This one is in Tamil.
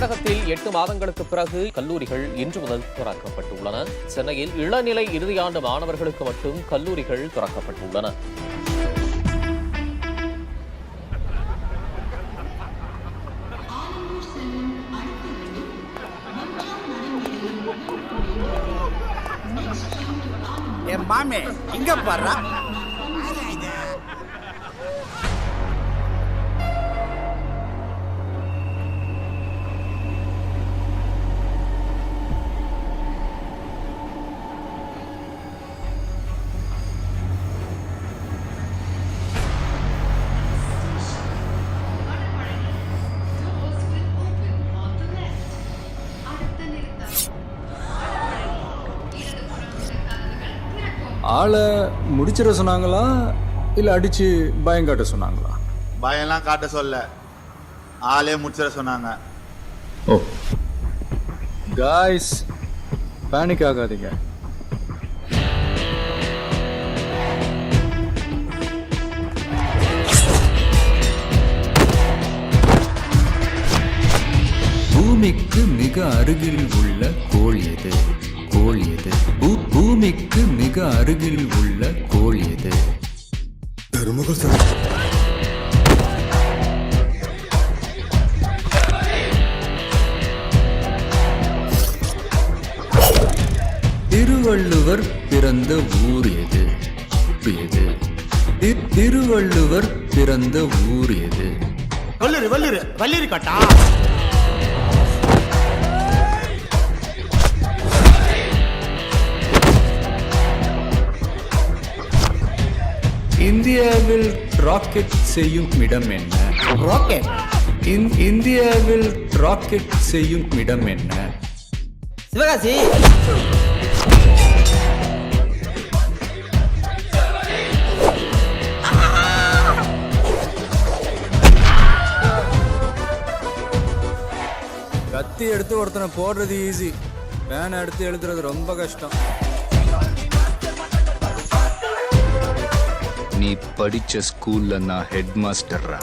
தமிழகத்தில் 8 மாதங்களுக்கு பிறகு கல்லூரிகள் இன்று முதல் திறக்கப்பட்டுள்ளன. சென்னையில் இளநிலை இறுதியாண்டு மாணவர்களுக்கு மட்டும் கல்லூரிகள் திறக்கப்பட்டுள்ளன. என் மாமே இங்க பாரு. ஆளை முடிச்சிட சொன்னாங்களா இல்லை அடிச்சு பயம் காட்ட சொன்னாங்களா? பயம்லாம் காட்ட சொல்ல, ஆளே முடிச்சிட சொன்னாங்க. ஓ காய்ஸ், பேனிக் ஆகாதீங்க. பூமிக்கு மிக அருகில் உள்ள கோள் எது? கோள் எது? பூமிக்கு மிக அருகில் உள்ள கோள் எது? திருவள்ளுவர் பிறந்த ஊர் எது? எது? திருவள்ளுவர் பிறந்த ஊர் எது? வள்ளிரு கட்டா. இந்தியாவில் ராக்கெட் செய்யும் இடம் என்ன? ராக்கெட் இந்தியாவில் ராக்கெட் செய்யும் இடம் என்ன? சிவகாசி. கத்தி எடுத்து ஒருத்தனை போடுறது ஈஸி, பேனை எடுத்து எழுதுறது ரொம்ப கஷ்டம். நீ படிச்ச ஸ்கூல்ல நான் ஹெட் மாஸ்டர்ரா.